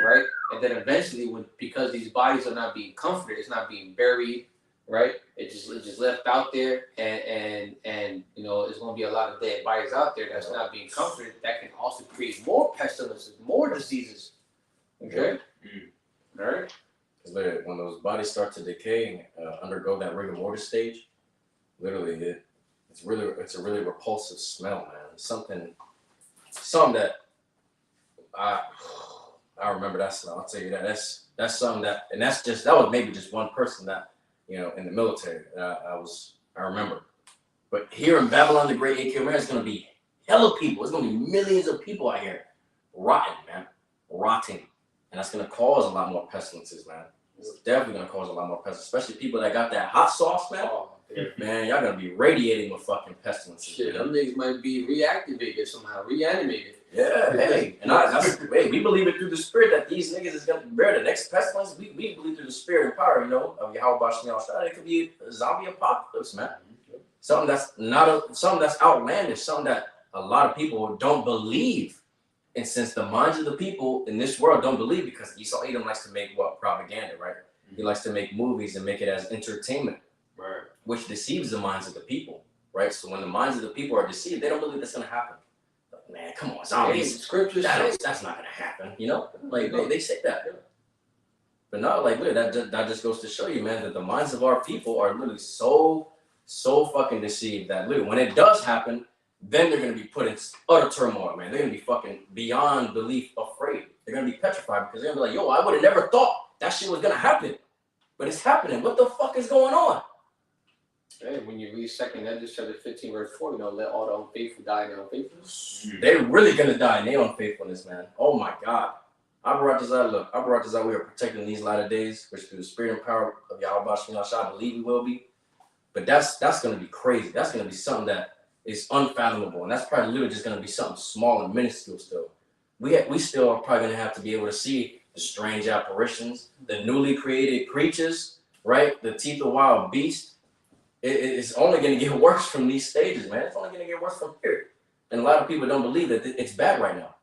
right? And then eventually, because these bodies are not being comforted, it's not being buried, right? It's just left out there, and you know, there's gonna be a lot of dead bodies out there that's not being comforted. That can also create more pestilences, more diseases. Okay, all right. Because when those bodies start to decay and undergo that rigor mortis stage, literally it's a really repulsive smell, man. Something that I remember that smell. I'll tell you that that's something that was maybe just one person that, you know, in the military that I remember. But here in Babylon the Great, AKM, it's gonna be hella people. It's gonna be millions of people out here rotting, man, rotting. And that's going to cause a lot more pestilences, man. It's definitely going to cause a lot more pestilences, especially people that got that hot sauce, man. Oh, yeah. Man, y'all going to be radiating with fucking pestilences. Shit, them niggas might be reactivated somehow, reanimated. Yeah, hey. And we believe it through the spirit that these niggas is going to bear the next pestilence. We believe through the spirit and power, you know, of YAHAWASHI. It could be a zombie apocalypse, man. Something that's outlandish, something that a lot of people don't believe. And since the minds of the people in this world don't believe, because Esau Edom likes to make propaganda, right? He likes to make movies and make it as entertainment, right? Which deceives the minds of the people, right? So when the minds of the people are deceived, they don't believe that's gonna happen. Like, man, come on, zombies. Scriptures that's not gonna happen, you know? Like they say that. But no, like look, that just goes to show you, man, that the minds of our people are literally so fucking deceived that literally when it does happen, then they're going to be put in utter turmoil, man. They're going to be fucking beyond belief afraid. They're going to be petrified because they're going to be like, yo, I would have never thought that shit was going to happen. But it's happening. What the fuck is going on? Hey, when you read 2nd Ezra chapter 15, verse 4, you know, let all the unfaithful die in their unfaithfulness. They're really going to die in their unfaithfulness, man. Oh my God. AHBA, we are protecting these latter days, which through the spirit and power of YAHAWASHI, I believe we will be. But that's going to be crazy. That's going to be something that is unfathomable, and that's probably literally just going to be something small and minuscule still. We still are probably going to have to be able to see the strange apparitions, the newly created creatures, right? The teeth of wild beast. It's only going to get worse from these stages, man. It's only going to get worse from here. And a lot of people don't believe that it's bad right now.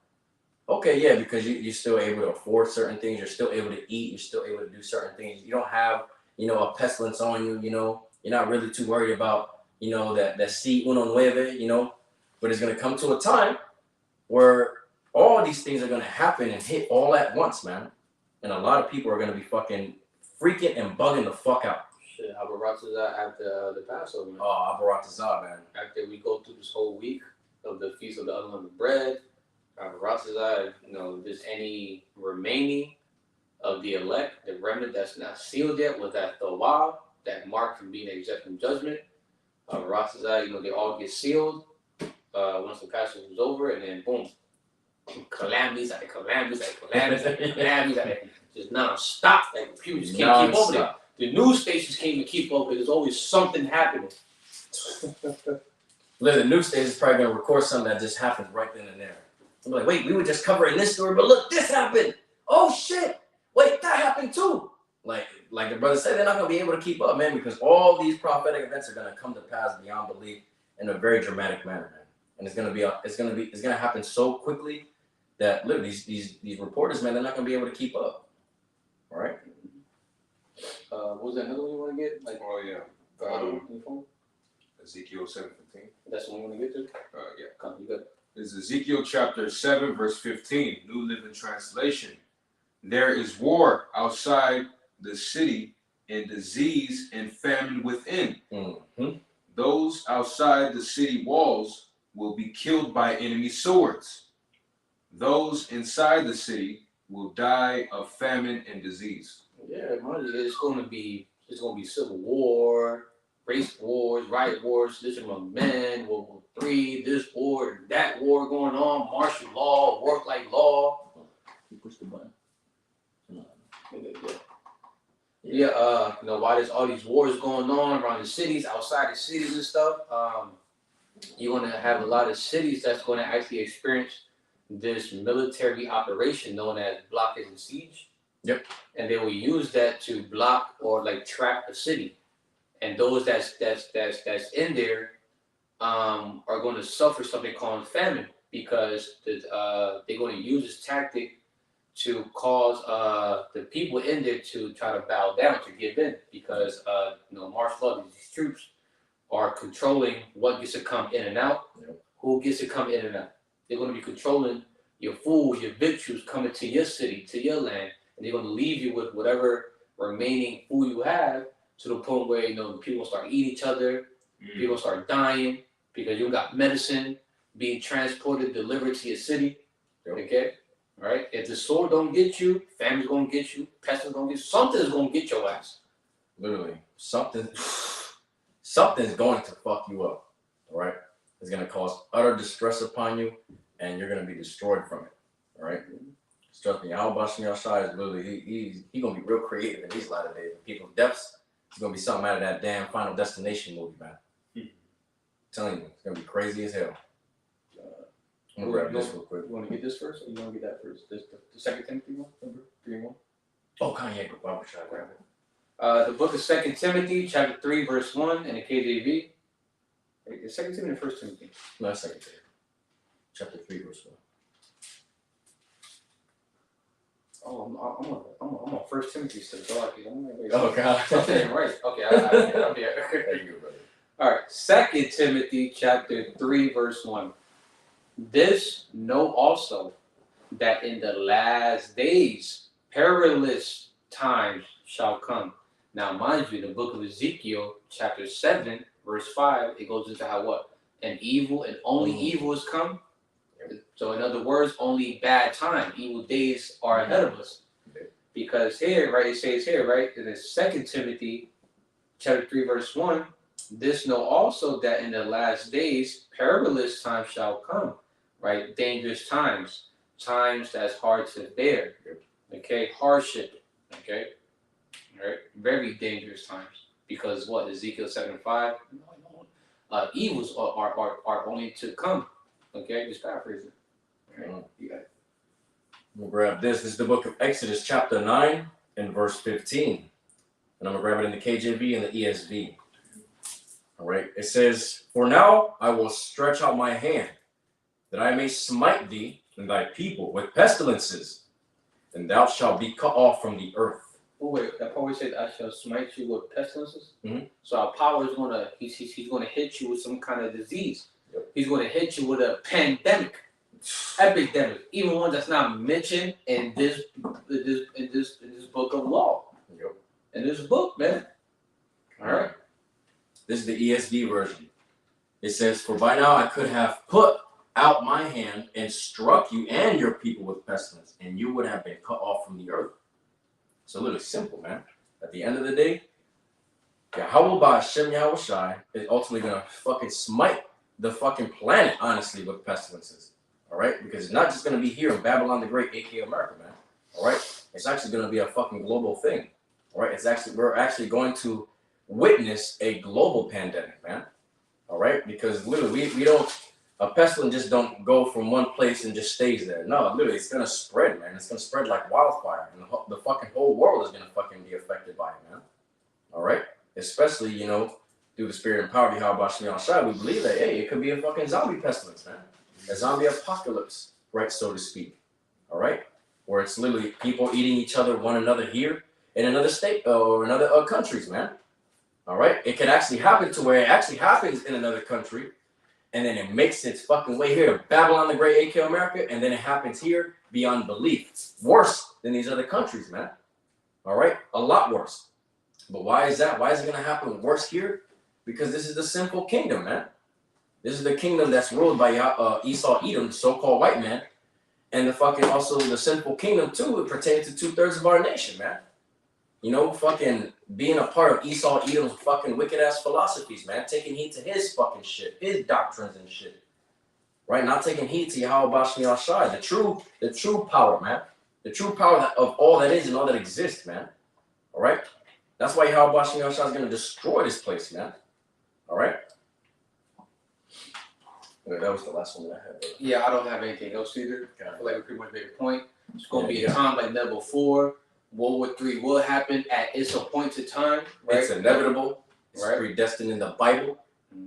Okay, yeah, because you're still able to afford certain things. You're still able to eat. You're still able to do certain things. You don't have, you know, a pestilence on you, you know. You're not really too worried about, you know, that 𝐤𝐄𝐄𝐄, you know, but it's going to come to a time where all these things are going to happen and hit all at once, man. And a lot of people are going to be fucking freaking and bugging the fuck out. Shit, AHBA after the Passover, man. Oh, AHBA, man. After we go through this whole week of the Feast of the Unleavened Bread, AHBA, you know, if there's any remaining of the elect, the remnant that's not sealed yet with that 𝐻AWAH, that mark from being exempt from judgment, you know, they all get sealed once the Passover is over, and then boom, calamities, just non-stop. Like people just can't keep up with it. The news stations can't even keep up with it. There's always something happening. The news station is probably gonna record something that just happened right then and there. I'm like, wait, we were just covering this story, but look, this happened. Oh shit! Wait, that happened too. Like the brother said, they're not gonna be able to keep up, man, because all these prophetic events are gonna come to pass beyond belief in a very dramatic manner, man. And it's gonna happen so quickly that literally these reporters, man, they're not gonna be able to keep up. All right. What was that another one you want to get? Like, oh yeah, Ezekiel 7:15. That's the one you want to get to. Yeah. Come, you got. This is Ezekiel chapter 7, verse 15, New Living Translation. There is war outside the city, and disease and famine within. Mm-hmm. Those outside the city walls will be killed by enemy swords. Those inside the city will die of famine and disease. Yeah, man, it's gonna be civil war, race wars, riot wars, this among men, World War III, this war, that war going on, martial law, work like law. You push the button. Yeah, you know, while there's all these wars going on around the cities, outside the cities and stuff, you're gonna have a lot of cities that's gonna actually experience this military operation known as blockade and siege. Yep. And they will use that to block or like trap a city. And those that's in there are going to suffer something called famine because they're going to use this tactic to cause the people in there to try to bow down, to give in, because martial law, these troops are controlling what gets to come in and out, who gets to come in and out. They're going to be controlling your food, your victuals coming to your city, to your land, and they're going to leave you with whatever remaining food you have, to the point where people start eating each other, people start dying because you got medicine being transported, delivered to your city. Okay, all right. If the sword don't get you, famine's gonna get you, pestilence gonna get you, something's gonna get your ass. Literally, something's going to fuck you up. All right, it's gonna cause utter distress upon you, and you're gonna be destroyed from it. All right. Trust me, YAHAWASHI is literally he gonna be real creative in these latter days. People's deaths. It's gonna be something out of that damn Final Destination movie, man. I'm telling you, it's gonna be crazy as hell. I'm gonna grab this real quick. You want to get this first, or you want to get that first? The Second Timothy one, number 3:1. Oh, Kanye, why would I grab it? The book of 2 Timothy, chapter 3, verse 1, in the KJV. Is 2 Timothy or 1 Timothy? No, 2 Timothy. Chapter 3, verse 1. Oh, I'm on 1 Timothy still. So Oh, God. Okay, right. Okay, I'll be here. Thank you, brother. All right, 2 Timothy, chapter 3, verse 1. This know also, that in the last days perilous times shall come. Now, mind you, the book of Ezekiel, chapter 7, verse 5, it goes into how what? And evil and only evil has come. So, in other words, only bad time, evil days are ahead of us. Because here, right, it says here, right, in the 2 Timothy, chapter 3, verse 1, this know also that in the last days perilous times shall come. Right, dangerous times, times that's hard to bear. Okay, hardship. Okay, all right, very dangerous times, because what Ezekiel 7:5, evils are only to come. Okay, just paraphrasing. All right, you got it. I'm gonna grab this. This is the book of Exodus, chapter 9, and verse 15, and I'm gonna grab it in the KJV and the ESV. All right, it says, "For now I will stretch out my hand, that I may smite thee and thy people with pestilences, and thou shalt be cut off from the earth." Oh wait, that part said, "I shall smite you with pestilences." Mm-hmm. So our power is he's gonna hit you with some kind of disease. Yep. He's gonna hit you with a pandemic, epidemic, even one that's not mentioned in this book of law. Yep. In this book, man. All right. This is the ESV version. It says, "For by now I could have put out my hand and struck you and your people with pestilence, and you would have been cut off from the earth." So literally simple, man. At the end of the day, YAHAWASHI is ultimately gonna fucking smite the fucking planet, honestly, with pestilences. All right, because it's not just gonna be here in Babylon the Great, aka America, man. All right, it's actually gonna be a fucking global thing. All right, we're actually going to witness a global pandemic, man. All right, because literally we don't. A pestilence just don't go from one place and just stays there. No, literally, it's gonna spread, man. It's gonna spread like wildfire, and the fucking whole world is gonna fucking be affected by it, man. All right, especially through the spirit and power of YAHAWASHI, we believe that it could be a fucking zombie pestilence, man, a zombie apocalypse, right, so to speak. All right, where it's literally people eating each other, one another here in another state or another countries, man. All right, it can actually happen to where it actually happens in another country. And then it makes its fucking way here to Babylon the Great, aka America, and then it happens here beyond belief. Worse than these other countries, man. All right? A lot worse. But why is that? Why is it going to happen worse here? Because this is the sinful kingdom, man. This is the kingdom that's ruled by Esau, Edom, the so-called white man. And the fucking also the sinful kingdom, too, it pertains to 2/3 of our nation, man. Fucking being a part of Esau, Edom's fucking wicked-ass philosophies, man. Taking heed to his fucking shit, his doctrines and shit. Right? Not taking heed to YAHAWASHI, the true power, man. The true power of all that is and all that exists, man. All right? That's why YAHAWASHI is going to destroy this place, man. All right? Okay, that was the last one that I had. Brother. Yeah, I don't have anything else either. I feel like we pretty much made a point. It's going to be a time like never before. World War III will happen at its appointed time, right? It's inevitable. It's Right. predestined in the Bible.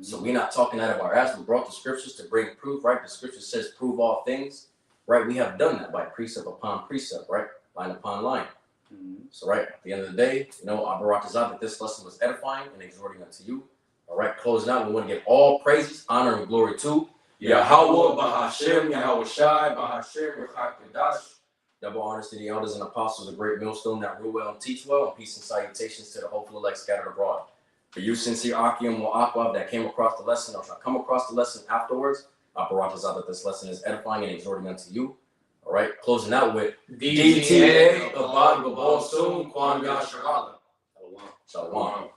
So we're not talking out of our ass. We brought the scriptures to bring proof, right? The scripture says prove all things, right? We have done that by precept upon precept, right? Line upon line. So, right, at the end of the day, you know, our Barak is out that this lesson was edifying and exhorting unto you. All right, closing out, we want to give all praises, honor, and glory to YAHAWAH, BAHASHAM, YAHAWASHI, BAHASHAM, HAQADASH. double honors to the elders and apostles, a great millstone that rule well and teach well, and peace and salutations to the hopeful elect scattered abroad. For you, sincere Akim or Aqua, that came across the lesson or shall come across the lesson afterwards, our Barak is out that this lesson is edifying and exhorting unto you. All right, closing out with DTA, Abad Gabal soon, Kwan Yasharala. Shalom.